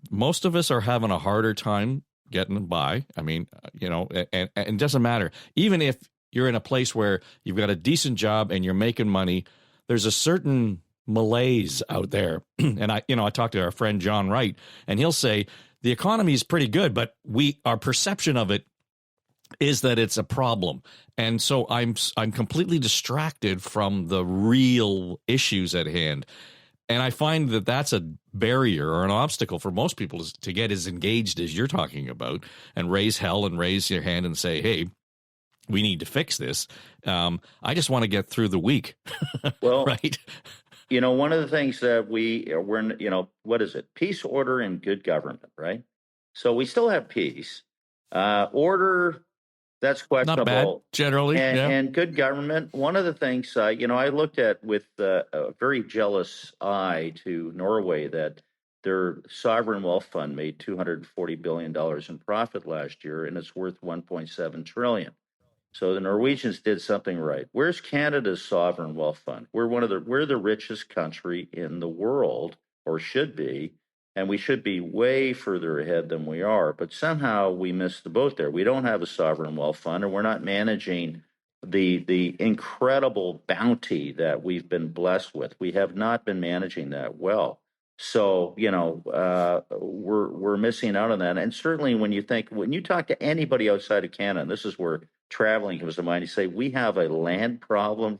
Speaker 3: most of us are having a harder time getting by. I mean, and it doesn't matter. Even if you're in a place where you've got a decent job and you're making money, there's a certain malaise out there. And I talked to our friend John Wright, and he'll say the economy is pretty good, but our perception of it is that it's a problem. And so I'm completely distracted from the real issues at hand. And I find that that's a barrier or an obstacle for most people to get as engaged as you're talking about and raise hell and raise your hand and say, hey, we need to fix this. I just want to get through the week.
Speaker 5: Well,
Speaker 3: right.
Speaker 5: One of the things that we're, what is it? Peace, order, and good government, right? So we still have peace. Order, that's questionable.
Speaker 3: Not bad, generally.
Speaker 5: And good government. One of the things, I looked at with a very jealous eye to Norway that their sovereign wealth fund made $240 billion in profit last year, and it's worth $1.7 trillion. So the Norwegians did something right. Where's Canada's sovereign wealth fund? We're the richest country in the world, or should be, and we should be way further ahead than we are. But somehow we missed the boat there. We don't have a sovereign wealth fund, and we're not managing the incredible bounty that we've been blessed with. We have not been managing that well. So, we're missing out on that. And certainly when you talk to anybody outside of Canada, and this is where traveling comes to mind, you say, we have a land problem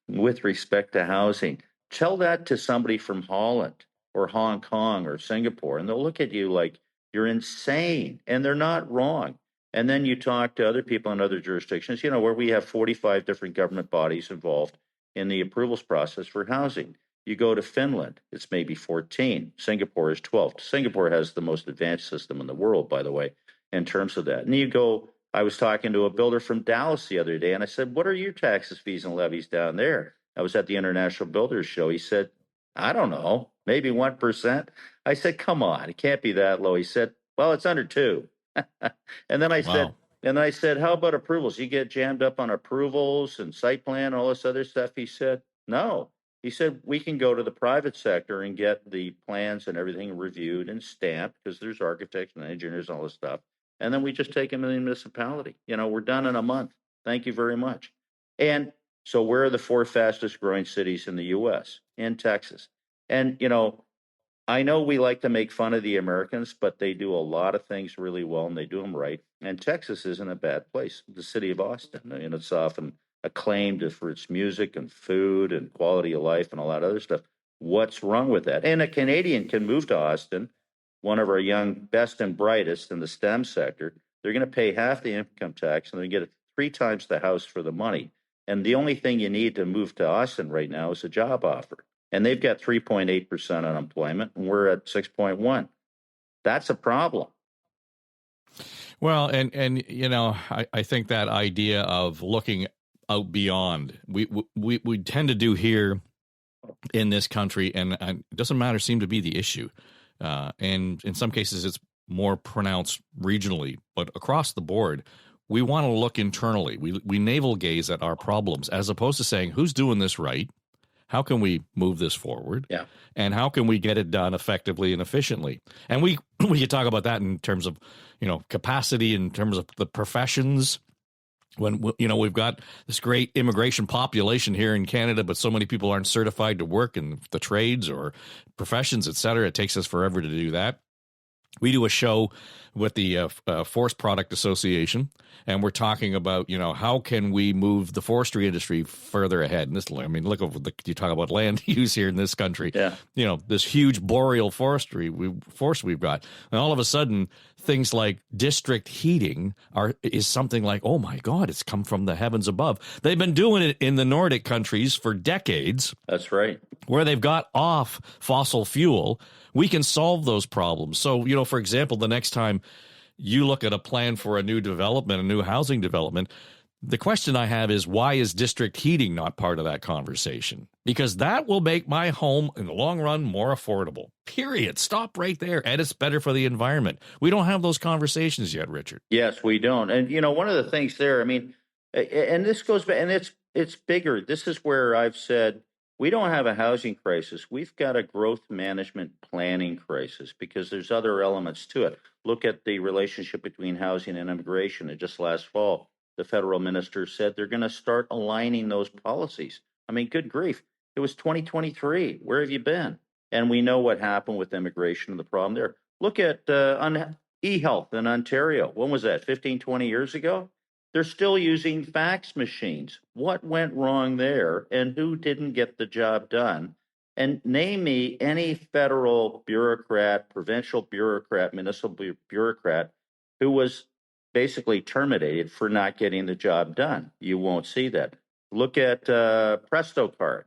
Speaker 5: with respect to housing. Tell that to somebody from Holland or Hong Kong or Singapore, and they'll look at you like you're insane, and they're not wrong. And then you talk to other people in other jurisdictions, where we have 45 different government bodies involved in the approvals process for housing. You go to Finland, it's maybe 14. Singapore is 12. Singapore has the most advanced system in the world, by the way, in terms of that. And you go, I was talking to a builder from Dallas the other day, and I said, what are your taxes, fees, and levies down there? I was at the International Builders Show. He said, I don't know, maybe 1%. I said, come on, it can't be that low. He said, well, it's under 2. And then I said, how about approvals? You get jammed up on approvals and site plan, all this other stuff. He said, no. He said, we can go to the private sector and get the plans and everything reviewed and stamped, because there's architects and engineers and all this stuff. And then we just take them in the municipality. We're done in a month. Thank you very much. And so where are the 4 fastest growing cities in the U.S.? In Texas. And, I know we like to make fun of the Americans, but they do a lot of things really well, and they do them right. And Texas isn't a bad place. The city of Austin, it's often acclaimed for its music and food and quality of life and all that other stuff. What's wrong with that? And a Canadian can move to Austin, one of our young best and brightest in the STEM sector. They're going to pay half the income tax, and they're going to get 3 times the house for the money. And the only thing you need to move to Austin right now is a job offer. And they've got 3.8% unemployment, and we're at 6.1. That's a problem.
Speaker 3: Well, and I think that idea of looking out beyond, we tend to do here in this country, and it doesn't matter, seem to be the issue. And in some cases, it's more pronounced regionally, but across the board, we want to look internally. We navel gaze at our problems, as opposed to saying, who's doing this right? How can we move this forward?
Speaker 5: Yeah.
Speaker 3: And how can we get it done effectively and efficiently? And we could talk about that in terms of, capacity, in terms of the professions. When, we've got this great immigration population here in Canada, but so many people aren't certified to work in the trades or professions, et cetera. It takes us forever to do that. We do a show with the Forest Product Association, and we're talking about, how can we move the forestry industry further ahead? And look over you talk about land use here in this country.
Speaker 5: Yeah.
Speaker 3: This huge boreal forest we've got, and all of a sudden, things like district heating is something like, oh my God, it's come from the heavens above. They've been doing it in the Nordic countries for decades.
Speaker 5: That's right.
Speaker 3: Where they've got off fossil fuel. We can solve those problems. So, for example, the next time you look at a plan for a new development, a new housing development, The question I have is, why is district heating not part of that conversation? Because that will make my home in the long run more affordable. Period. Stop right there. And it's better for the environment. We don't have those conversations yet, Richard.
Speaker 5: Yes, we don't. And, one of the things there, I mean, and this goes back, and it's bigger. This is where I've said we don't have a housing crisis. We've got a growth management planning crisis because there's other elements to it. Look at the relationship between housing and immigration. And just last fall, the federal minister said they're going to start aligning those policies. I mean, good grief. It was 2023. Where have you been? And we know what happened with immigration and the problem there. Look at e-health in Ontario. When was that? 15, 20 years ago? They're still using fax machines. What went wrong there, and who didn't get the job done? And name me any federal bureaucrat, provincial bureaucrat, municipal bureaucrat who was basically terminated for not getting the job done. You won't see that. Look at Presto Card.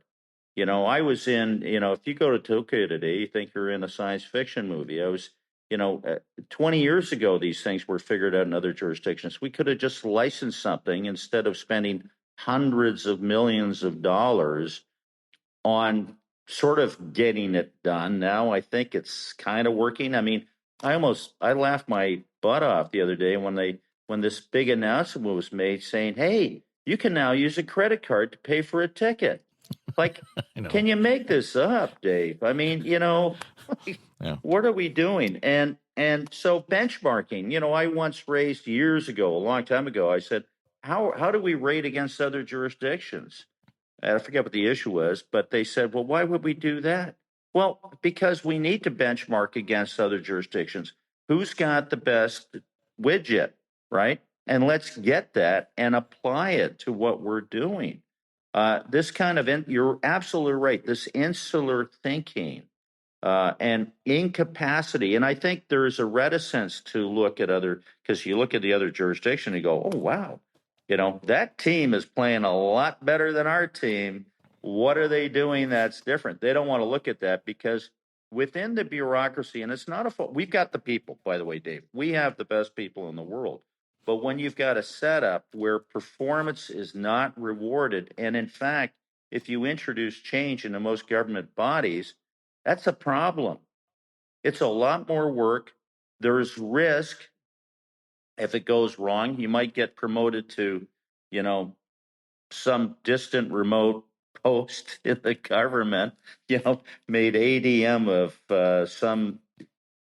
Speaker 5: I was in, if you go to Tokyo today, you think you're in a science fiction movie. I was 20 years ago, these things were figured out in other jurisdictions. We could have just licensed something instead of spending hundreds of millions of dollars on sort of getting it done. Now I think it's kind of working. I mean, I laughed my butt off the other day when this big announcement was made saying, hey, you can now use a credit card to pay for a ticket. Like, can you make this up, Dave? I mean, yeah. What are we doing? And so benchmarking, I once raised years ago, a long time ago, I said, how do we rate against other jurisdictions? And I forget what the issue was, but they said, well, why would we do that? Well, because we need to benchmark against other jurisdictions. Who's got the best widget, right? And let's get that and apply it to what we're doing. This kind of, you're absolutely right, this insular thinking and incapacity. And I think there is a reticence to look at because you look at the other jurisdiction and you go, oh, wow, that team is playing a lot better than our team. What are they doing that's different? They don't want to look at that because within the bureaucracy, and it's not a fault, we've got the people, by the way, Dave, we have the best people in the world. But when you've got a setup where performance is not rewarded, and in fact, if you introduce change into most government bodies, that's a problem. It's a lot more work. There's risk. If it goes wrong, you might get promoted to, some distant remote post in the government, made ADM of some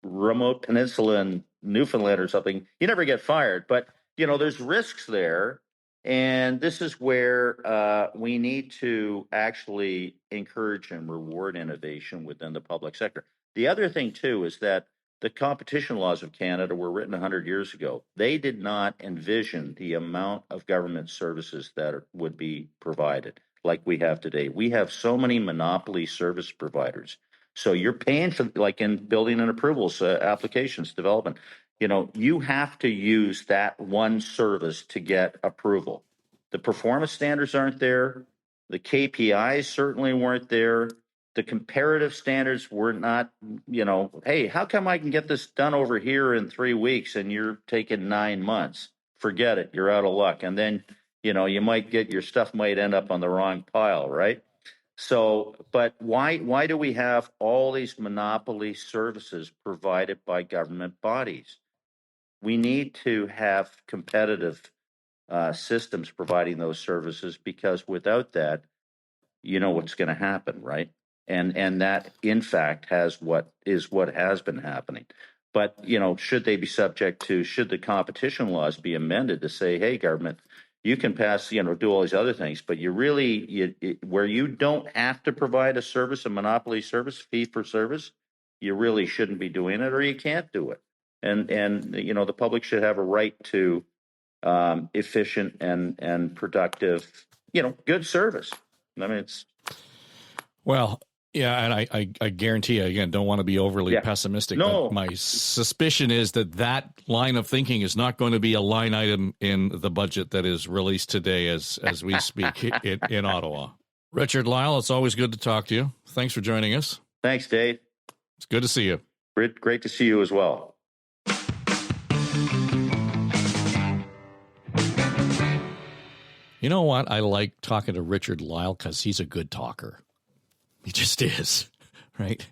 Speaker 5: remote peninsula in Newfoundland or something. You never get fired, but there's risks there, and this is where we need to actually encourage and reward innovation within the public sector. The other thing too is that the competition laws of Canada were written 100 years ago. They did not envision the amount of government services that would be provided like we have today. We have so many monopoly service providers. So you're paying for, like in building and approvals, applications, development, you have to use that one service to get approval. The performance standards aren't there. The KPIs certainly weren't there. The comparative standards were not, hey, how come I can get this done over here in 3 weeks and you're taking 9 months? Forget it. You're out of luck. And then, you might get your stuff might end up on the wrong pile, right? So, but why do we have all these monopoly services provided by government bodies? We need to have competitive systems providing those services, because without that, what's going to happen, right? And that, in fact, has what has been happening. But, should they be subject to, should the competition laws be amended to say, hey, government, you can pass, do all these other things, but you really, where you don't have to provide a service, a monopoly service, fee for service, you really shouldn't be doing it, or you can't do it. And the public should have a right to efficient and productive, good service. I mean, it's.
Speaker 3: Well, yeah, and I guarantee you, again, don't want to be overly pessimistic.
Speaker 5: No.
Speaker 3: But my suspicion is that line of thinking is not going to be a line item in the budget that is released today as we speak in Ottawa. Richard Lyall, it's always good to talk to you. Thanks for joining us.
Speaker 5: Thanks, Dave.
Speaker 3: It's good to see you.
Speaker 5: Great to see you as well.
Speaker 3: You know what? I like talking to Richard Lyall because he's a good talker. He just is, right?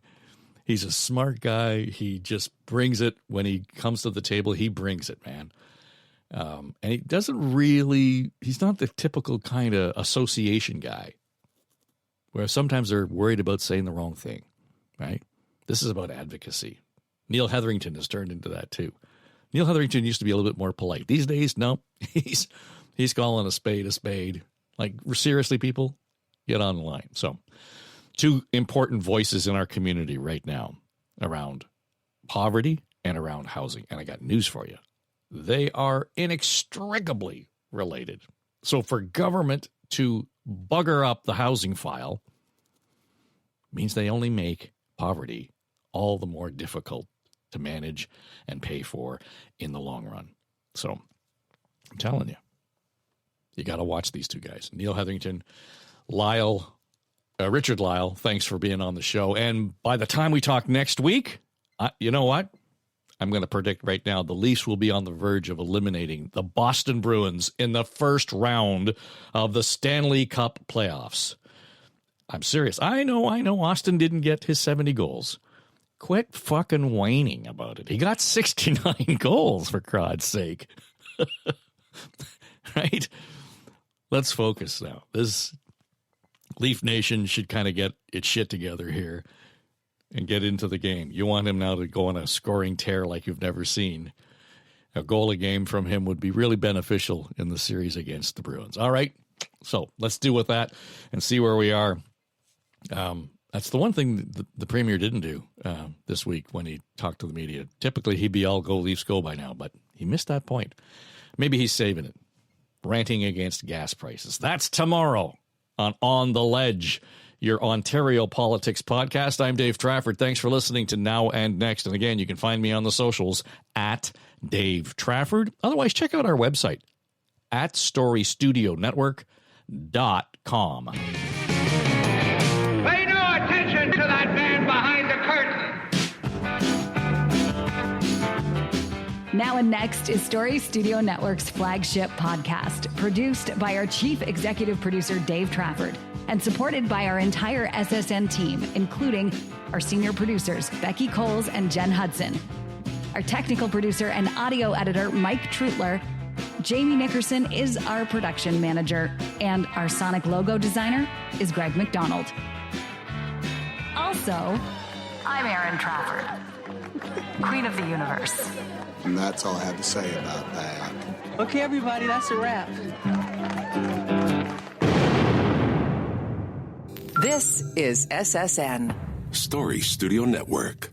Speaker 3: He's a smart guy. He just brings it when he comes to the table. He brings it, man. And he doesn't really, he's not the typical kind of association guy where sometimes they're worried about saying the wrong thing, right? This is about advocacy. Neil Hetherington has turned into that too. Neil Hetherington used to be a little bit more polite. These days, no, he's calling a spade a spade. Like, seriously, people, get on the line. So, two important voices in our community right now around poverty and around housing. And I got news for you. They are inextricably related. So for government to bugger up the housing file means they only make poverty all the more difficult to manage and pay for in the long run. So I'm telling you, you got to watch these two guys. Neil Hetherington, Lyall, Richard Lyall, thanks for being on the show. And by the time we talk next week, you know what? I'm going to predict right now the Leafs will be on the verge of eliminating the Boston Bruins in the first round of the Stanley Cup playoffs. I'm serious. I know Austin didn't get his 70 goals. Quit fucking whining about it. He got 69 goals, for God's sake. Right? Let's focus now. This Leaf Nation should kind of get its shit together here and get into the game. You want him now to go on a scoring tear like you've never seen. A goal a game from him would be really beneficial in the series against the Bruins. All right, so let's deal with that and see where we are. That's the one thing the Premier didn't do this week when he talked to the media. Typically, he'd be all go Leafs go by now, but he missed that point. Maybe he's saving it. Ranting against gas prices. That's tomorrow on The Ledge, your Ontario Politics podcast. I'm Dave Trafford. Thanks for listening to Now and Next. And again, you can find me on the socials at Dave Trafford. Otherwise, check out our website at storystudionetwork.com.
Speaker 6: Pay no attention to that man behind the curtain.
Speaker 7: Now and Next is Story Studio Network's flagship podcast, produced by our chief executive producer, Dave Trafford, and supported by our entire SSN team, including our senior producers, Becky Coles and Jen Hudson, our technical producer and audio editor, Mike Trutler. Jamie Nickerson is our production manager, and our sonic logo designer is Greg McDonald. Also, I'm Aaron Trafford, Queen of the Universe.
Speaker 8: And that's all I have to say about that.
Speaker 9: Okay, everybody, that's a wrap.
Speaker 2: This is SSN.
Speaker 10: Story Studio Network.